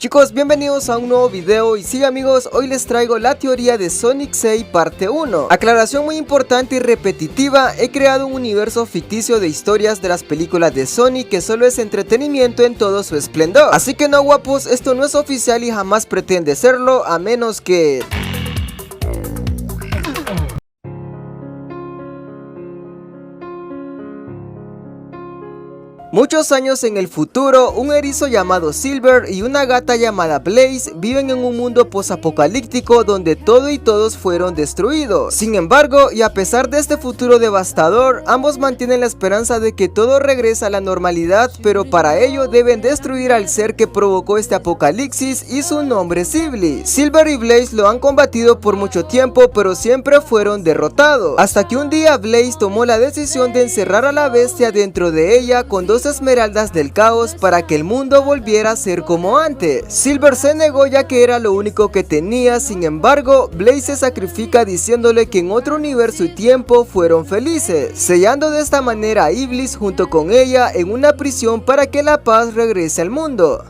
Chicos, bienvenidos a un nuevo video y sí amigos, hoy les traigo la teoría de Sonic 6 parte 1. Aclaración muy importante y repetitiva, he creado un universo ficticio de historias de las películas de Sonic que solo es entretenimiento en todo su esplendor. Así que no guapos, esto no es oficial y jamás pretende serlo, a menos que... Muchos años en el futuro, un erizo llamado Silver y una gata llamada Blaze viven en un mundo posapocalíptico donde todo y todos fueron destruidos. Sin embargo, y a pesar de este futuro devastador, ambos mantienen la esperanza de que todo regrese a la normalidad, pero para ello deben destruir al ser que provocó este apocalipsis y su nombre es Iblis. Silver y Blaze lo han combatido por mucho tiempo, pero siempre fueron derrotados, hasta que un día Blaze tomó la decisión de encerrar a la bestia dentro de ella con dos esmeraldas del caos para que el mundo volviera a ser como antes. Silver se negó ya que era lo único que tenía, sin embargo, Blaze se sacrifica diciéndole que en otro universo y tiempo fueron felices, sellando de esta manera a Iblis junto con ella en una prisión para que la paz regrese al mundo.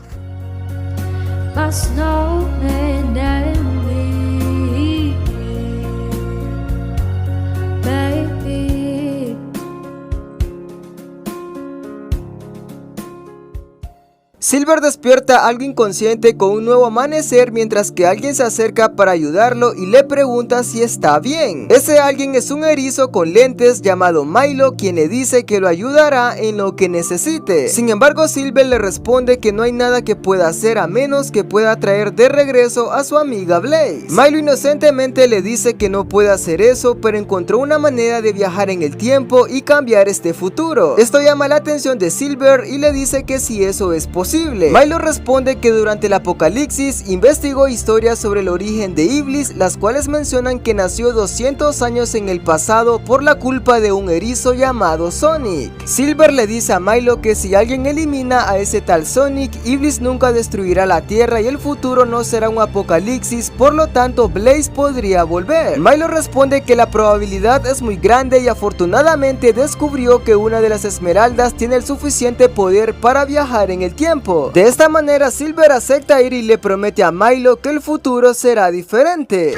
Silver despierta algo inconsciente con un nuevo amanecer mientras que alguien se acerca para ayudarlo y le pregunta si está bien. Ese alguien es un erizo con lentes llamado Milo, quien le dice que lo ayudará en lo que necesite. Sin embargo, Silver le responde que no hay nada que pueda hacer a menos que pueda traer de regreso a su amiga Blaze. Milo inocentemente le dice que no puede hacer eso, pero encontró una manera de viajar en el tiempo y cambiar este futuro. Esto llama la atención de Silver y le dice que si eso es posible. Milo responde que durante el apocalipsis investigó historias sobre el origen de Iblis, las cuales mencionan que nació 200 años en el pasado por la culpa de un erizo llamado Sonic. Silver le dice a Milo que si alguien elimina a ese tal Sonic, Iblis nunca destruirá la tierra y el futuro no será un apocalipsis, por lo tanto Blaze podría volver. Milo responde que la probabilidad es muy grande y afortunadamente descubrió que una de las esmeraldas tiene el suficiente poder para viajar en el tiempo. De esta manera Silver acepta ir y le promete a Milo que el futuro será diferente.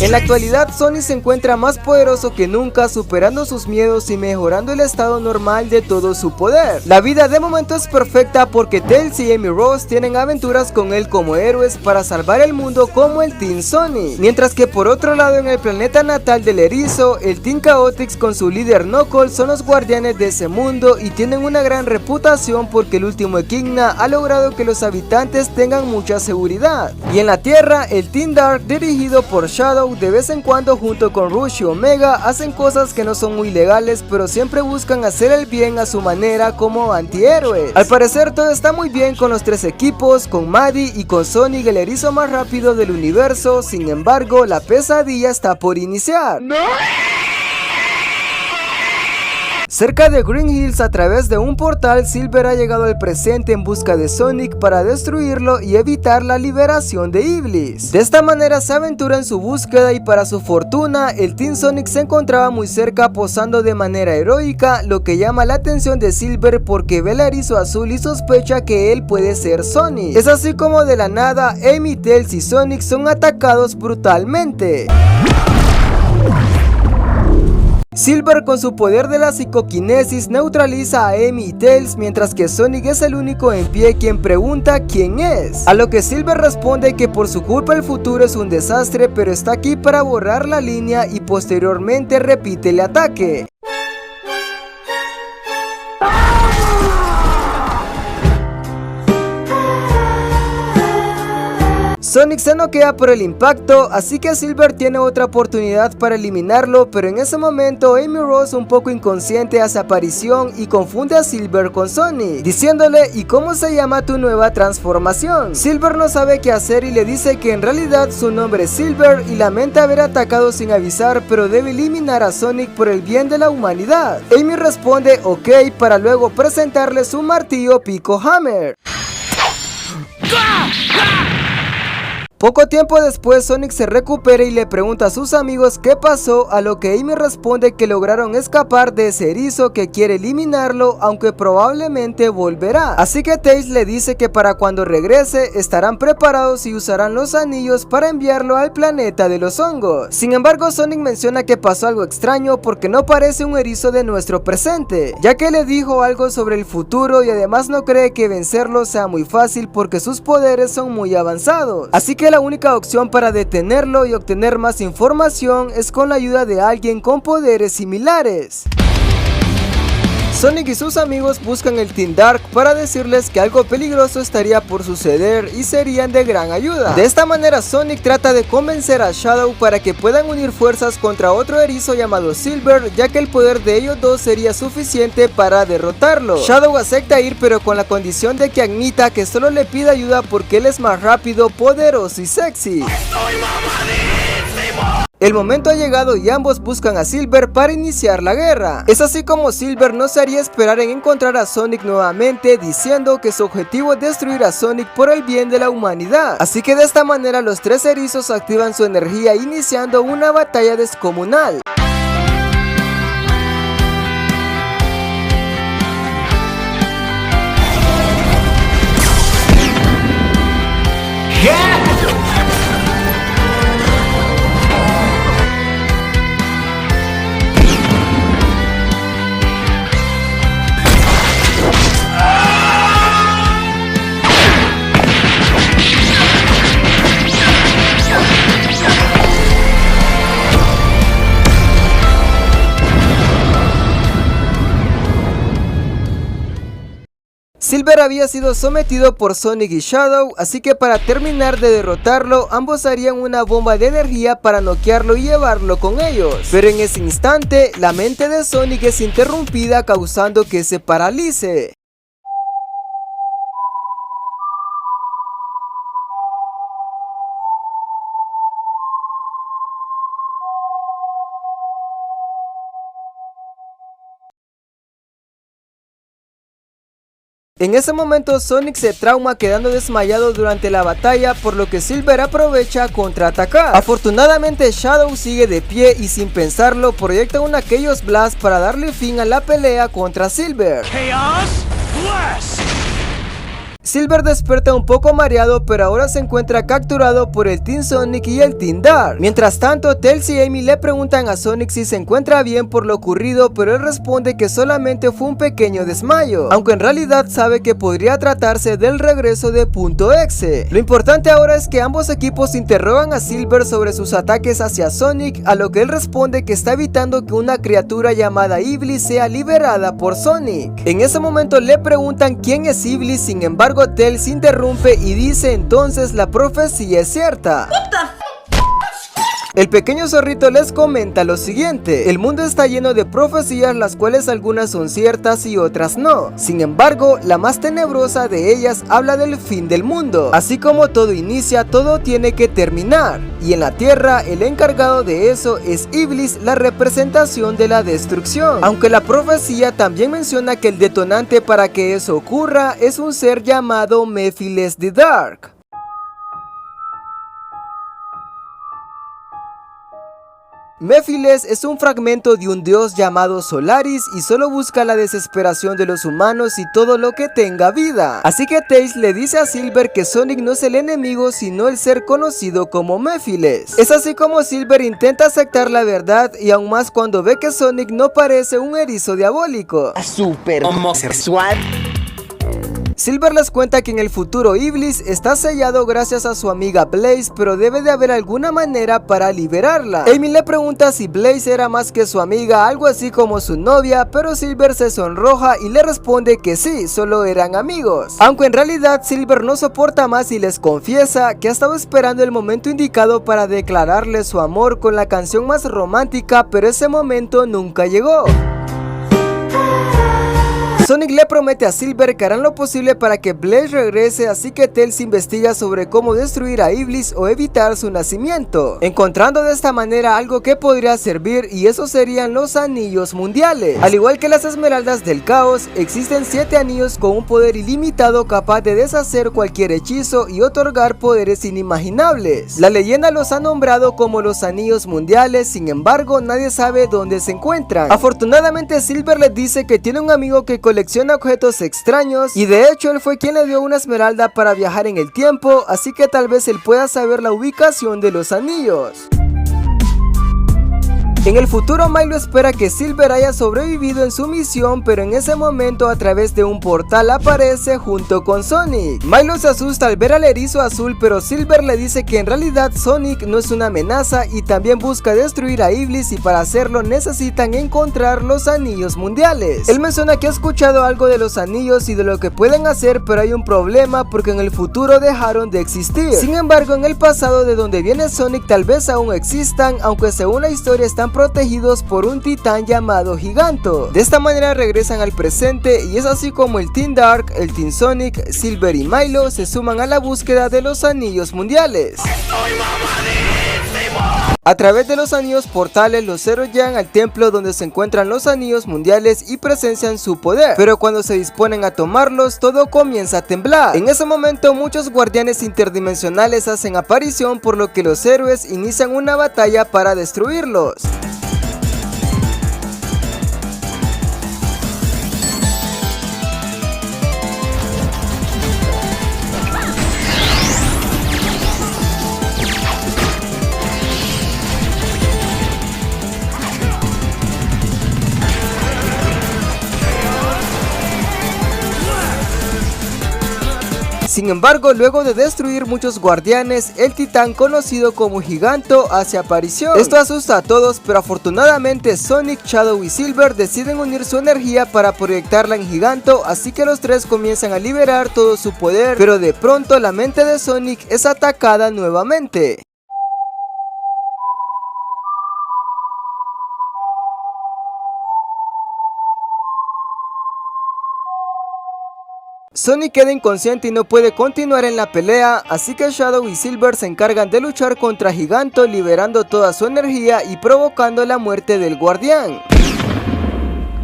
En la actualidad, Sonic se encuentra más poderoso que nunca, superando sus miedos y mejorando el estado normal de todo su poder. La vida de momento es perfecta porque Tails y Amy Rose tienen aventuras con él como héroes para salvar el mundo como el Team Sonic. Mientras que por otro lado en el planeta natal del erizo, el Team Chaotix con su líder Knuckles son los guardianes de ese mundo y tienen una gran reputación porque el último Equidna ha logrado que los habitantes tengan mucha seguridad. Y en la Tierra, el Team Dark dirigido por Shadow de vez en cuando junto con Rush y Omega hacen cosas que no son muy legales, pero siempre buscan hacer el bien a su manera como antihéroes. Al parecer todo está muy bien con los tres equipos, con Maddie y con Sonic, el erizo más rápido del universo. Sin embargo, la pesadilla está por iniciar. ¡No! Cerca de Green Hills, a través de un portal, Silver ha llegado al presente en busca de Sonic para destruirlo y evitar la liberación de Iblis. De esta manera se aventura en su búsqueda y para su fortuna, el Team Sonic se encontraba muy cerca posando de manera heroica, lo que llama la atención de Silver porque ve el erizo azul y sospecha que él puede ser Sonic. Es así como de la nada, Amy, Tails y Sonic son atacados brutalmente. Silver con su poder de la psicoquinesis neutraliza a Amy y Tails, mientras que Sonic es el único en pie quien pregunta quién es. A lo que Silver responde que por su culpa el futuro es un desastre, pero está aquí para borrar la línea y posteriormente repite el ataque. Sonic se noquea por el impacto, así que Silver tiene otra oportunidad para eliminarlo, pero en ese momento Amy Rose, un poco inconsciente, hace aparición y confunde a Silver con Sonic, diciéndole ¿y cómo se llama tu nueva transformación? Silver no sabe qué hacer y le dice que en realidad su nombre es Silver y lamenta haber atacado sin avisar, pero debe eliminar a Sonic por el bien de la humanidad. Amy responde ok para luego presentarle su martillo Pico Hammer. Poco tiempo después, Sonic se recupera y le pregunta a sus amigos qué pasó, a lo que Amy responde que lograron escapar de ese erizo que quiere eliminarlo, aunque probablemente volverá. Así que Tails le dice que para cuando regrese estarán preparados y usarán los anillos para enviarlo al planeta de los hongos. Sin embargo, Sonic menciona que pasó algo extraño porque no parece un erizo de nuestro presente, ya que le dijo algo sobre el futuro y además no cree que vencerlo sea muy fácil porque sus poderes son muy avanzados. Así que la única opción para detenerlo y obtener más información es con la ayuda de alguien con poderes similares. Sonic y sus amigos buscan el Team Dark para decirles que algo peligroso estaría por suceder y serían de gran ayuda. De esta manera, Sonic trata de convencer a Shadow para que puedan unir fuerzas contra otro erizo llamado Silver, ya que el poder de ellos dos sería suficiente para derrotarlo. Shadow acepta ir, pero con la condición de que admita que solo le pide ayuda porque él es más rápido, poderoso y sexy. ¡Estoy mamadísimo! El momento ha llegado y ambos buscan a Silver para iniciar la guerra. Es así como Silver no se haría esperar en encontrar a Sonic nuevamente, diciendo que su objetivo es destruir a Sonic por el bien de la humanidad. Así que de esta manera los tres erizos activan su energía, iniciando una batalla descomunal. Silver había sido sometido por Sonic y Shadow, así que para terminar de derrotarlo, ambos harían una bomba de energía para noquearlo y llevarlo con ellos. Pero en ese instante, la mente de Sonic es interrumpida, causando que se paralice. En ese momento Sonic se trauma quedando desmayado durante la batalla, por lo que Silver aprovecha a contraatacar. Afortunadamente Shadow sigue de pie y sin pensarlo proyecta un Chaos Blast para darle fin a la pelea contra Silver. Chaos Blast. Silver despierta un poco mareado, pero ahora se encuentra capturado por el Team Sonic y el Team Dark. Mientras tanto, Tails y Amy le preguntan a Sonic si se encuentra bien por lo ocurrido, pero él responde que solamente fue un pequeño desmayo, aunque en realidad sabe que podría tratarse del regreso de Punto Exe. Lo importante ahora es que ambos equipos interrogan a Silver sobre sus ataques hacia Sonic, a lo que él responde que está evitando que una criatura llamada Iblis sea liberada por Sonic. En ese momento le preguntan quién es Iblis, sin embargo Tails interrumpe y dice entonces la profecía es cierta. El pequeño zorrito les comenta lo siguiente: el mundo está lleno de profecías, las cuales algunas son ciertas y otras no. Sin embargo, la más tenebrosa de ellas habla del fin del mundo. Así como todo inicia, todo tiene que terminar. Y en la tierra, el encargado de eso es Iblis, la representación de la destrucción. Aunque la profecía también menciona que el detonante para que eso ocurra es un ser llamado Mephiles the Dark. Mephiles es un fragmento de un dios llamado Solaris y solo busca la desesperación de los humanos y todo lo que tenga vida. Así que Tails le dice a Silver que Sonic no es el enemigo sino el ser conocido como Mephiles. Es así como Silver intenta aceptar la verdad, y aún más cuando ve que Sonic no parece un erizo diabólico. Super homosexual. Silver les cuenta que en el futuro Iblis está sellado gracias a su amiga Blaze, pero debe de haber alguna manera para liberarla. Amy le pregunta si Blaze era más que su amiga, algo así como su novia, pero Silver se sonroja y le responde que sí, solo eran amigos. Aunque en realidad Silver no soporta más y les confiesa que ha estado esperando el momento indicado para declararle su amor con la canción más romántica, pero ese momento nunca llegó. Sonic le promete a Silver que harán lo posible para que Blaze regrese, así que Tails investiga sobre cómo destruir a Iblis o evitar su nacimiento, encontrando de esta manera algo que podría servir, y eso serían los anillos mundiales. Al igual que las esmeraldas del caos, existen 7 anillos con un poder ilimitado capaz de deshacer cualquier hechizo y otorgar poderes inimaginables. La leyenda los ha nombrado como los anillos mundiales, sin embargo nadie sabe dónde se encuentran. Afortunadamente Silver les dice que tiene un amigo que colecciona objetos extraños, y de hecho él fue quien le dio una esmeralda para viajar en el tiempo, así que tal vez él pueda saber la ubicación de los anillos. En el futuro, Milo espera que Silver haya sobrevivido en su misión, pero en ese momento a través de un portal aparece junto con Sonic. Milo se asusta al ver al erizo azul, pero Silver le dice que en realidad Sonic no es una amenaza y también busca destruir a Iblis, y para hacerlo necesitan encontrar los anillos mundiales. Él menciona que ha escuchado algo de los anillos y de lo que pueden hacer, pero hay un problema porque en el futuro dejaron de existir. Sin embargo, en el pasado de donde viene Sonic tal vez aún existan, aunque según la historia están protegidos por un titán llamado Giganto. De esta manera regresan al presente, y es así como el Team Dark, el Team Sonic, Silver y Milo se suman a la búsqueda de los anillos mundiales. A través de los anillos portales, los héroes llegan al templo donde se encuentran los anillos mundiales y presencian su poder, pero cuando se disponen a tomarlos, todo comienza a temblar. En ese momento muchos guardianes interdimensionales hacen aparición, por lo que los héroes inician una batalla para destruirlos. Sin embargo, luego de destruir muchos guardianes, el titán conocido como Giganto hace aparición. Esto asusta a todos, pero afortunadamente Sonic, Shadow y Silver deciden unir su energía para proyectarla en Giganto, así que los tres comienzan a liberar todo su poder, pero de pronto la mente de Sonic es atacada nuevamente. Sonic queda inconsciente y no puede continuar en la pelea, así que Shadow y Silver se encargan de luchar contra Giganto, liberando toda su energía y provocando la muerte del guardián.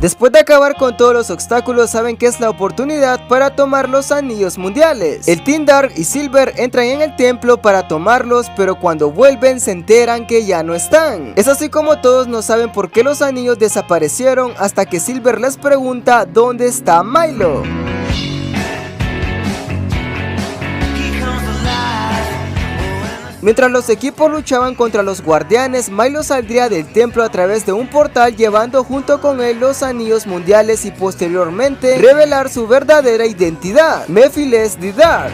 Después de acabar con todos los obstáculos, saben que es la oportunidad para tomar los anillos mundiales. El Team Dark y Silver entran en el templo para tomarlos, pero cuando vuelven se enteran que ya no están. Es así como todos no saben por qué los anillos desaparecieron, hasta que Silver les pregunta dónde está Milo. Mientras los equipos luchaban contra los guardianes, Milo saldría del templo a través de un portal, llevando junto con él los anillos mundiales y posteriormente revelar su verdadera identidad, Mephiles the Dark.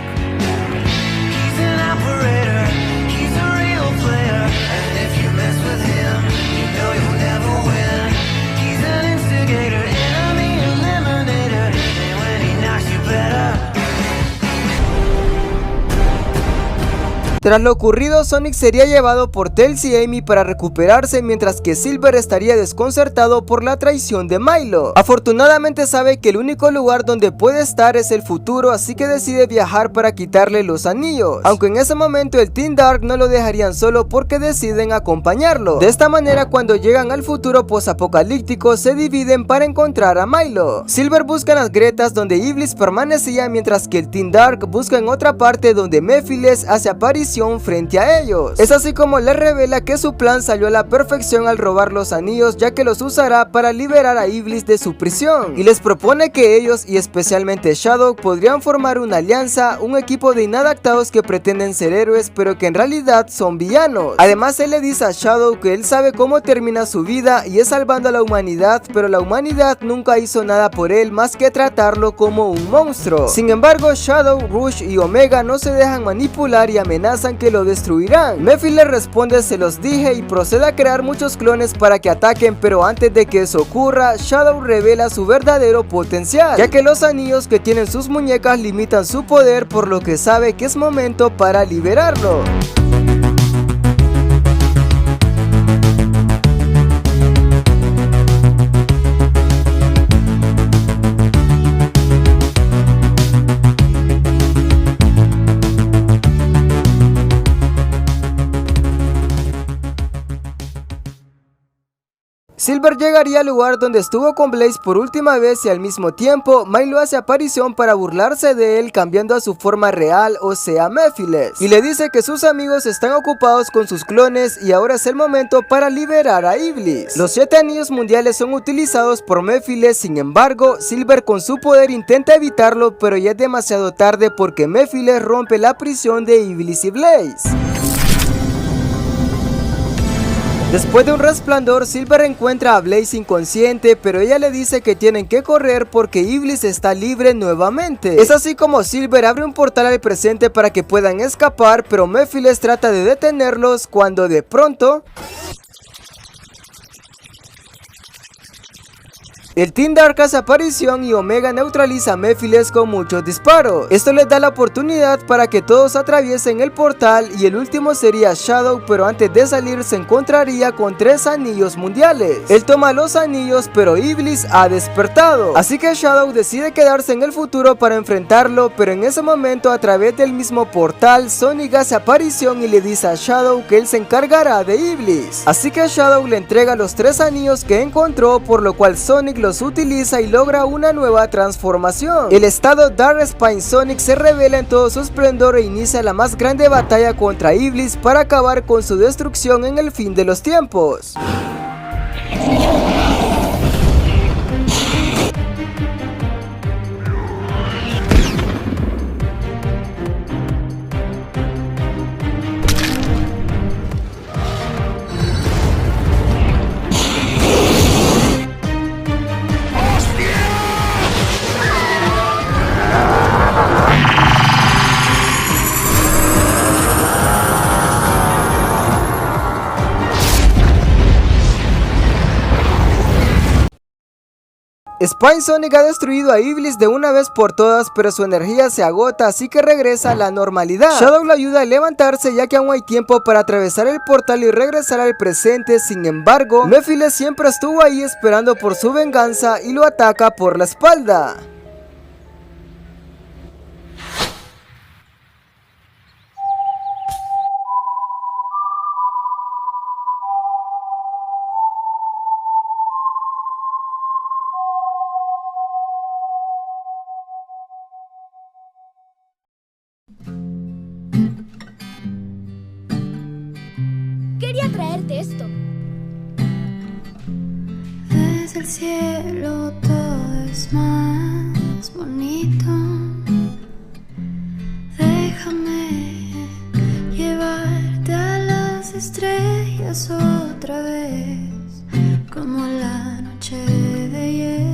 Tras lo ocurrido, Sonic sería llevado por Tails y Amy para recuperarse, mientras que Silver estaría desconcertado por la traición de Milo. Afortunadamente sabe que el único lugar donde puede estar es el futuro, así que decide viajar para quitarle los anillos, aunque en ese momento el Team Dark no lo dejarían solo porque deciden acompañarlo. De esta manera, cuando llegan al futuro posapocalíptico, se dividen para encontrar a Milo. Silver busca en las grietas donde Iblis permanecía, mientras que el Team Dark busca en otra parte donde Mephiles hace aparición frente a ellos. Es así como les revela que su plan salió a la perfección al robar los anillos, ya que los usará para liberar a Iblis de su prisión, y les propone que ellos, y especialmente Shadow, podrían formar una alianza, un equipo de inadaptados que pretenden ser héroes pero que en realidad son villanos. Además, él le dice a Shadow que él sabe cómo termina su vida y es salvando a la humanidad, pero la humanidad nunca hizo nada por él más que tratarlo como un monstruo. Sin embargo, Shadow, Rush y Omega no se dejan manipular y amenazan que lo destruirán. Mephiles responde: se los dije, y procede a crear muchos clones para que ataquen, pero antes de que eso ocurra, Shadow revela su verdadero potencial, ya que los anillos que tienen sus muñecas limitan su poder, por lo que sabe que es momento para liberarlo. Silver llegaría al lugar donde estuvo con Blaze por última vez y al mismo tiempo Milo hace aparición para burlarse de él cambiando a su forma real, o sea Mephiles, y le dice que sus amigos están ocupados con sus clones y ahora es el momento para liberar a Iblis. Los 7 anillos mundiales son utilizados por Mephiles, sin embargo Silver con su poder intenta evitarlo, pero ya es demasiado tarde porque Mephiles rompe la prisión de Iblis y Blaze. Después de un resplandor, Silver encuentra a Blaze inconsciente, pero ella le dice que tienen que correr porque Iblis está libre nuevamente. Es así como Silver abre un portal al presente para que puedan escapar, pero Mephiles trata de detenerlos cuando de pronto el Team Dark hace aparición y Omega neutraliza a Mephiles con muchos disparos. Esto les da la oportunidad para que todos atraviesen el portal y el último sería Shadow, pero antes de salir se encontraría con 3 anillos mundiales. Él toma los anillos, pero Iblis ha despertado. Así que Shadow decide quedarse en el futuro para enfrentarlo, pero en ese momento a través del mismo portal Sonic hace aparición y le dice a Shadow que él se encargará de Iblis. Así que Shadow le entrega los 3 anillos que encontró, por lo cual Sonic los utiliza y logra una nueva transformación. El estado Dark Spine Sonic se revela en todo su esplendor e inicia la más grande batalla contra Iblis para acabar con su destrucción en el fin de los tiempos. Spine Sonic ha destruido a Iblis de una vez por todas, pero su energía se agota, así que regresa a la normalidad. Shadow lo ayuda a levantarse ya que aún hay tiempo para atravesar el portal y regresar al presente. Sin embargo, Mephiles siempre estuvo ahí esperando por su venganza y lo ataca por la espalda. Quería traerte esto. Desde el cielo todo es más bonito. Déjame llevarte a las estrellas otra vez, como la noche de ayer.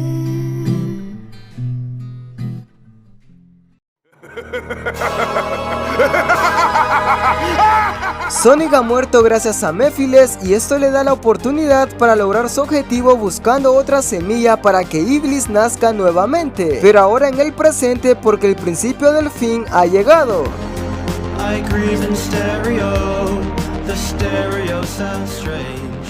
Sonic ha muerto gracias a Mephiles y esto le da la oportunidad para lograr su objetivo buscando otra semilla para que Iblis nazca nuevamente, pero ahora en el presente porque el principio del fin ha llegado.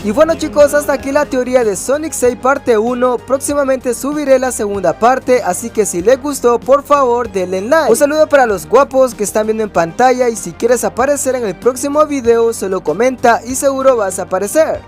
Y bueno chicos, hasta aquí la teoría de Sonic 6 parte 1, próximamente subiré la segunda parte, así que si les gustó por favor denle like. Un saludo para los guapos que están viendo en pantalla y si quieres aparecer en el próximo video solo comenta y seguro vas a aparecer.